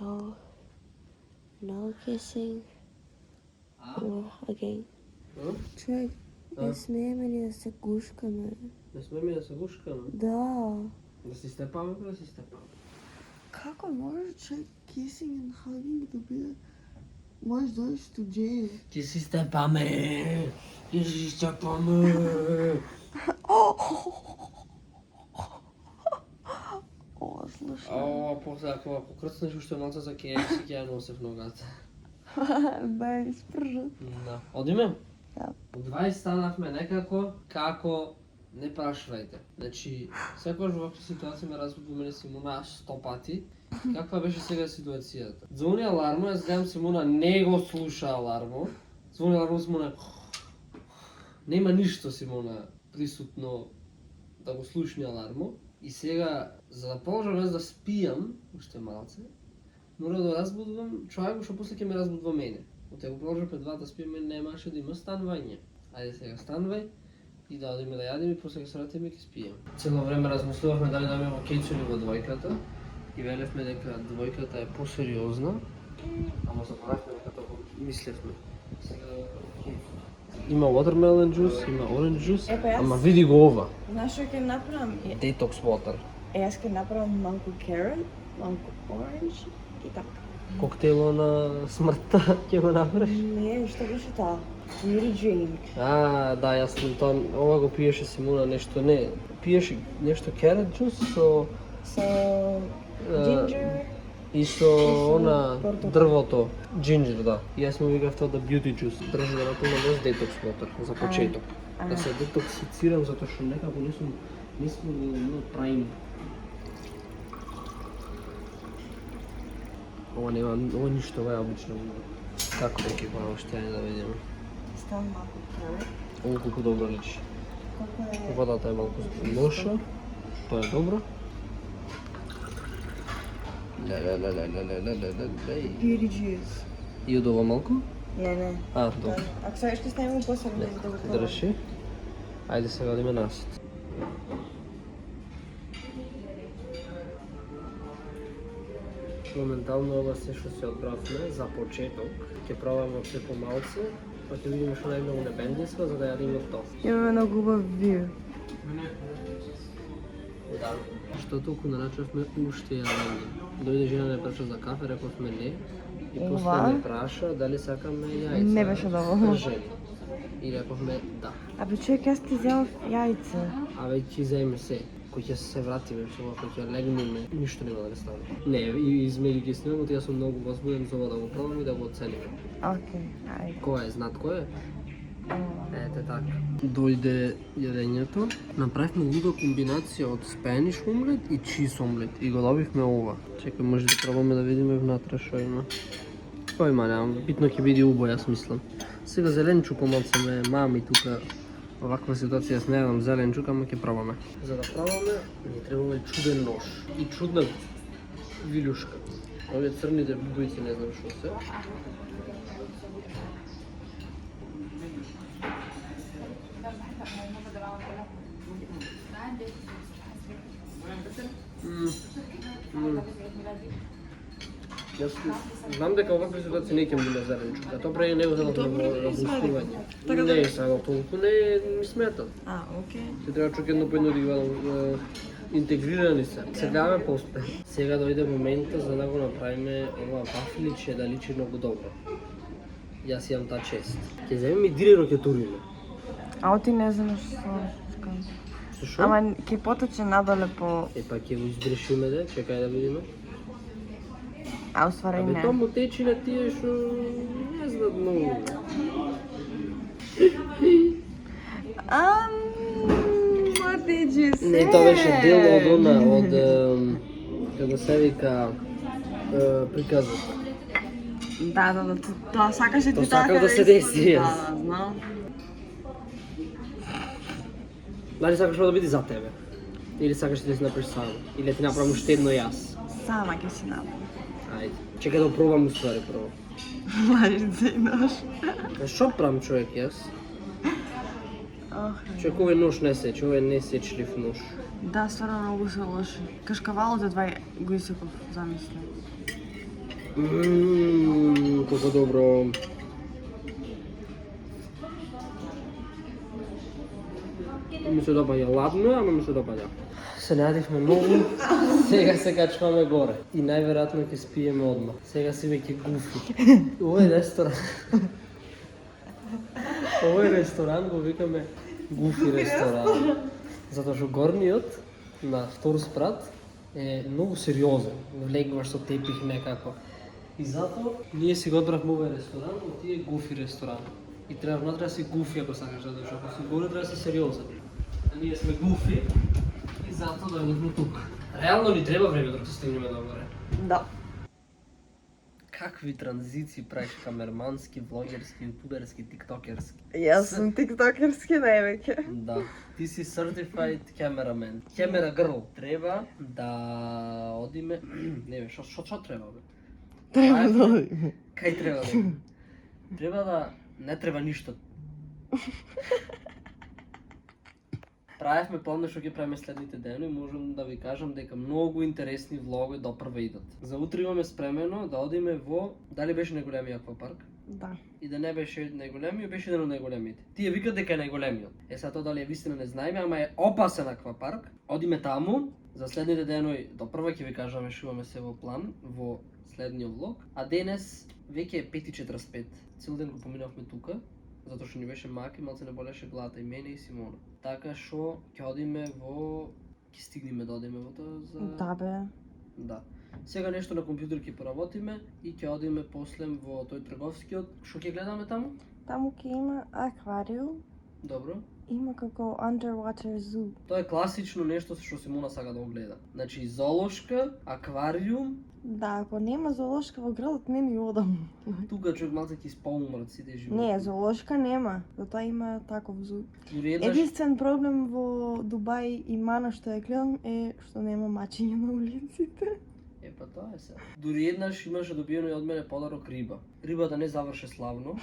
So, no kissing. Again. Човек, не смееме ли да се гушкаме? Не смеем ли да се гушкаме? Да. Да си степаме, да си степаме. Како може човек kissing and hugging да биде? Можеш да дойдеш to jail. Ќе си степаме! Ќе си степаме! О, слушай. После ако крцнеш уште малце за ќе си ќе ја носев ногата. Бе, спржат. Да. Одиме? Да. Од 20 станавме некако, како не прашвајте. Значи, секогаш во вакви ситуации ме разбуди мене Симона 100 пати. Каква беше сега ситуацијата? Звони алармо, јас гледам Симона не го слуша алармо. Звони алармо, Симона нема ништо Симона присутно да го слушне алармо. И сега, за да положам јас да спијам, уште малце, мора да разбудувам човек што после ќе ме разбудува мене. От го положавме двата спиеме, немаше да има станување. Ајде сега станвај и да одиме да јадеме и после ќе се вратиме и ќе спиеме. Цело време размислувавме дали да во Кейцо или во двојката и велевме дека двојката е посериозна, ама заборавме дека тоа мислевме. Сега има watermelon juice, има orange juice, Епа јас- ама види го ова. Знаеш што ќе направам? Detox water. Јас ќе направам малку carrot, малку orange и така. Коктейло на смртта ќе го направиш. Не, што беше таа? Beauty drink. Да, јас сум тоа, ова го пиеше Симона нешто, не, пиеше нешто carrot juice со So, ginger. и со она дрвото, ginger, да. И јас му викав тоа да beauty juice, држи да напунам без detox water за почеток. Да се детоксицирам затоа што некако не сум го правим. Ова нема, ова ништо, ова е обично. Како да ќе правам уште да видиме. Ставам малку carrot. Ово колку добро личи. Колко е? Водата е малку лоша, тоа е добро. Beauty juice. И од ова малку? Не. Добро. Ако сега ще ставим после да го пробам. Држи. Ајде сега одиме насет. Моментално ова се што се одбравме за почеток. Ќе пробаме се помалце, па ќе видиме што најмногу не бендиска, за да јадиме тоа. Имаме много убав view. Да. Што толку нарачавме уште јадење. Дојде жена не праша за кафе, рековме не. И после Ова? не праша дали сакаме јајца. Не беше доволно. Пржени. И рековме да. Абе човек, јас ти взел јајце. Абе ќе земе се. Кој ќе се вратиме, кој ќе легнеме, ништо нема да не стане. Не, и измеѓу ги снимам, јас сум многу возбуден за ова да го пробам и да го оцениме. Окей, ајде. Кој е, знаат кој е? Ова. Ете така. Дојде јадењето. Направивме луда комбинација од Spanish омлет и cheese омлет и го добивме ова. Чекај, може да пробаме да видиме внатре што има. Кој има, немам, битно ќе биде убаво, јас мислам. Сега зеленчук помалце ме мами тука. Оваква ситуација јас немам зеленчук, ама ќе пробаме. За да пробаме, ни требува чуден нож и чудна вилјушка. Овие црните бубици не знам што се. Јас знам дека овакви ситуации не ќе му има зеленчук, а тоа преди него за размислување. Не, сега толку не ми смета. Окей. Се треба човек едно по едно да ги гледам интегрирани се. Се гледаме после. Сега дојде моментот за да го направиме ова вафличе да личи многу добро. Јас имам таа чест. Ќе земеме и директно ќе туриме. А ти не знаеш што скам. Со шо? Ама ќе потече надоле по... Епа ќе го избрешиме де, чекај да видиме. А уствари Абе не. тоа му течи на тие што не знаат многу. What did you say? Не, тоа беше дел од она, од како се вика приказот. Да, тоа сакаше ти Тоа така сакав да се деси, јас. Да, знам. Дали сакаш да биде за тебе? Или сакаш да си направиш сам? Или ти направам уште едно јас? Сама ќе си направам. Ајде. Чекај да пробам уствари прво. Лажица и нож. Што правам човек јас? Ох, Човек овој нож не сече, овој е несечлив нож. да, стварно многу се лоши. Кашкавалот е 2 го исеков, замисли. Колко добро. Ми се допаѓа ладно, ама ми се допаѓа. Се најдихме многу, сега се качваме горе. И најверојатно ќе спиеме одма. Сега си веќе гуфи. Овој ресторан... Овој ресторан го викаме гуфи ресторан. Затоа што горниот на втор спрат е многу сериозен. Влегуваш со тепих некако. И затоа ние си го одбравме овој ресторан, но тие е гуфи ресторан. И треба внатре да си гуфи ако сакаш да дојдеш, ако си горе треба да си сериозен. А ние сме гуфи и затоа дојдовме тука. Реално ни треба време докато стигнеме догоре. Да. Какви транзиции правиш камермански, влогерски, ютуберски, тиктокерски? Јас сум тиктокерски највеќе. Да. Ти си certified cameraman. Camera girl. Треба да одиме... Не бе, шо треба бе? Треба да одиме. Кај треба да одиме? Треба да... Не треба ништо. Правевме план што ќе правиме следните дени и можам да ви кажам дека многу интересни влогови допрва идат. За утре имаме спремено да одиме во... Дали беше најголемиот аквапарк? Да. И да не беше најголемиот, беше еден од најголемите. Тие викат дека е најголемиот. Сега тоа дали е вистина не знаеме, ама е опасен аквапарк. Одиме таму, за следните денови допрва ќе ви кажаме што имаме се во план во следниот влог, а денес веќе е 5:45. Цел ден го поминавме тука, затоа што ни беше маки, малце не болеше главата и мене и Симона. Така што ќе одиме во... ќе стигнеме да одиме во тоа за... Да бе. Да. Сега нешто на компјутер ќе поработиме и ќе одиме после во тој трговскиот. Што ќе гледаме таму? Таму ќе има аквариум, Добро. има како underwater zoo. Тоа е класично нешто што Симона сака да го гледа. Значи зоолошка, аквариум, Да, ако нема зоолошка во градот, не ни одам. тука човек малце ќе испоумрат сите животни. Не, зоолошка нема, затоа има таков zoo. Дури еднаш Единствен проблем во Дубај и мана што ја гледам е што нема мачење на улиците. па тоа е се. Дури еднаш имаше добиено и од мене подарок риба. Рибата не заврше славно.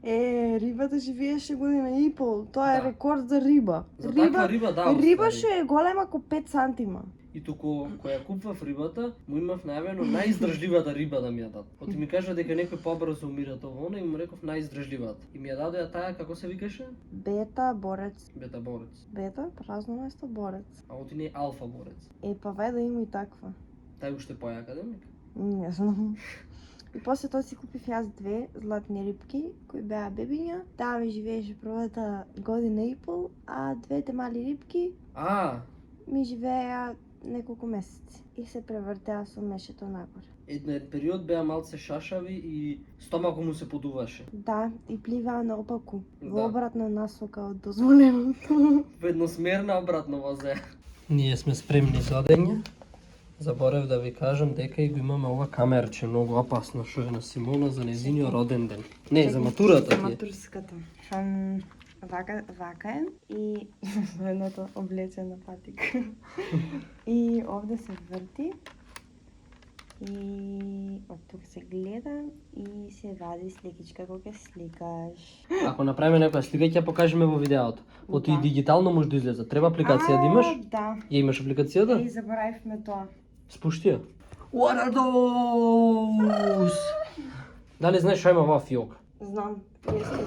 Рибата живееше година и пол. Тоа е Да. рекорд за риба. За таква риба да. Риба уствари. што е голема ко 5 сантима. И туку кога ја купвав рибата, му имав најавено најиздржливата риба да ми ја дадат. Оти ми кажа дека некој побрзо умира тоа она и му реков најиздржливата. И ми ја даде таа како се викаше? Бета борец. Бета борец. Бета празно место борец. А оти не е алфа борец. Па вајда има и таква. Тај уште појака демек. Не знам. И после тоа си купив јас 2 златни рибки кои беа бебиња. Таа ми живееше првата година и пол, а двете мали рибки ми живееа неколку месеци и се превртеа со мешето нагоре. Еден период беа малце шашави и стомако му се подуваше. Да, и пливаа наопаку, во Да. обратна насока од дозволеното. Во едносмерна обратно возе. Ние сме спремни за одење. Заборев да ви кажам дека и го имаме ова камерче, многу опасно, што е на Симона за незиниот роден ден. Не, за матурата ти е. Матурската. Вака е и едното облечена патик. И овде се врти. И од тук се гледа и се вади сликичка кога ќе сликаш. Ако направиме некоја слика, ќе ја покажеме во видеото. Оти Да. дигитално може да излезе. Треба апликација да имаш? Да. Ја имаш апликацијата? И заборавивме тоа. Спушти ја. What are those? Дали знаеш што има во фиок? Знам, јесте.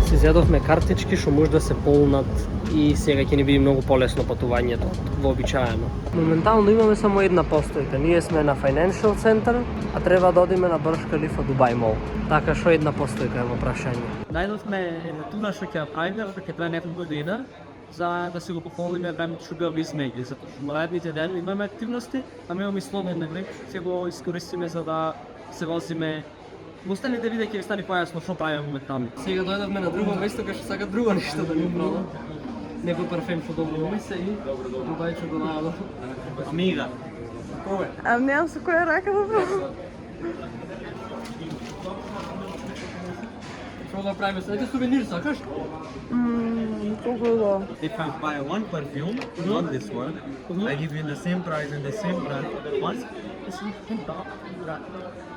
Си зедовме картички што може да се полнат и сега ќе ни биде многу полесно патувањето вообичаено. Моментално имаме само една постојка. Ние сме на Financial Center, а треба да одиме на Бурдж Калифа Дубај Мол. Така што една постојка е во прашање. Најдовме една тура што ќе ја правиме, што ќе трае неколку година, за да си го пополниме времето што бил без меди, затоа што наредните дени имаме активности, а ми имаме слободно време, ќе го искористиме за да се возиме. Во останите видеа ќе ви стане појасно што правиме моментално. Сега дојдовме на друго место кај што сака друго нешто да ни проба. Некој парфем што добро ми се и Дубај чоколадо. Амига. Кој? А немам со која рака да пробам. Што какво да правиме? Седете сувенир, сакаш? Колко е го? If you buy one perfume, not this one, I give you the same price and the same brand. Once,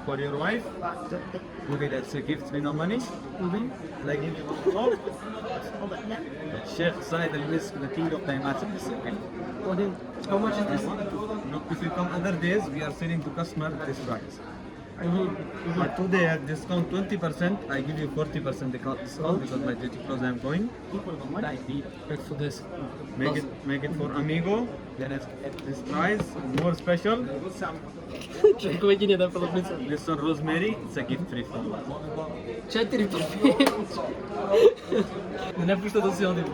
for your wife, okay, that's a gift with no money. I give you one more. Sheikh Said al-Misk, the king of Taimat, is a gift. How much is this? Look, if you come other days, we are selling to customer this price. But today at discount 20%, I give you 40% discount because my duty close I'm going. Pet for this. Make it for Amigo. Then at this price, more special. Чекай, ги не да палапница. This one rosemary, it's a gift free from us. 4 парфюми. Не пушта да си одим.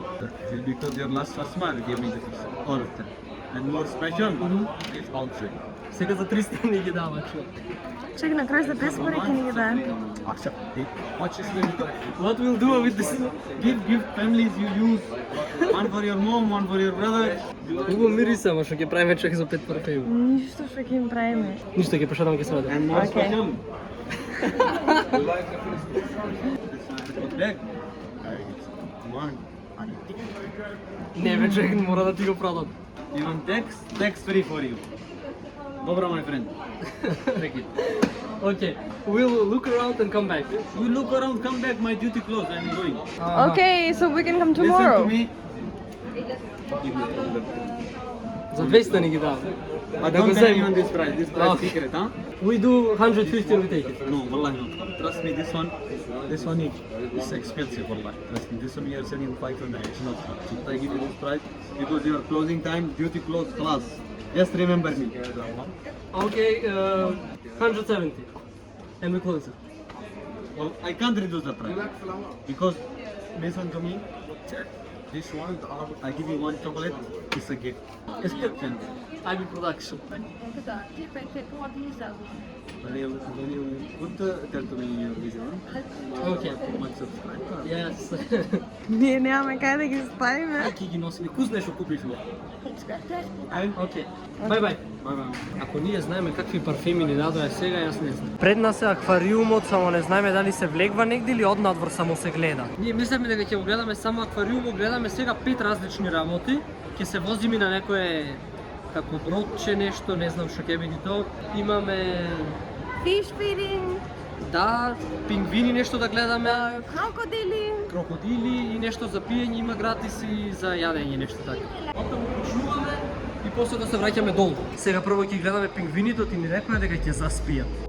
Because your last customer gave me this all of them. And more special, it's all free. Сега за 300 ни ги дава, човек. Чакай, накрая за 10 поръки ни ги дай. What is going to What we'll do with this? give families you use. One for your mom, one for your brother. Много мириса, ама ще ги правим човек за 5 парфюми. Нищо ще ги им правиме. Нищо, ги пошадам ги сведа. And more Okay. special. Bag. Come on. Не, бе, човек, мора да ти го продам. You want tax free for you. Dobra, my friend. Take it. Okay, we'll look around and come back. You look around, come back, my duty closed, I'm going. Okay, so we can come tomorrow. Listen to me. За 200 ни ги дава. But Да го don't tell вземем. anyone this price Okay. secret, huh? We do 150 and we take it. No, wallahi no. Trust me, this one is expensive, wallahi. Trust me, this one we are selling 500, it's not cheap. I give you this price because your closing time, duty close class. Just remember me. Okay, 170. And we close it. Well, I can't reduce the price because listen to me. This one, I give you one chocolate. It's a gift. It's a gift. I be production. When you put tell to me your vision. Okay. Much subscribe. Yes. Ние нямаме как да ги ставим. Ки ги носи, кус нещо купиш ли? Окей. Бай бай. Bye bye. Ако ние знаеме какви парфеми ни дадоа сега, јас не знам. Пред нас е аквариумот, само не знаеме дали се влегва негде или однадвор само се гледа. Ние мислеме дека ќе го гледаме само аквариумот, гледаме сега 5 различни работи. Ќе се возиме на некое како бродче нешто, не знам што ќе биде тоа. Имаме Fish feeding, да, пингвини нешто да гледаме, крокодили. крокодили и нешто за пиење, има гратис и за јадење нешто така. Оттаму почнуваме и после да се враќаме долу. Сега прво ќе гледаме пингвините, ти ни рекоа дека ќе заспијат.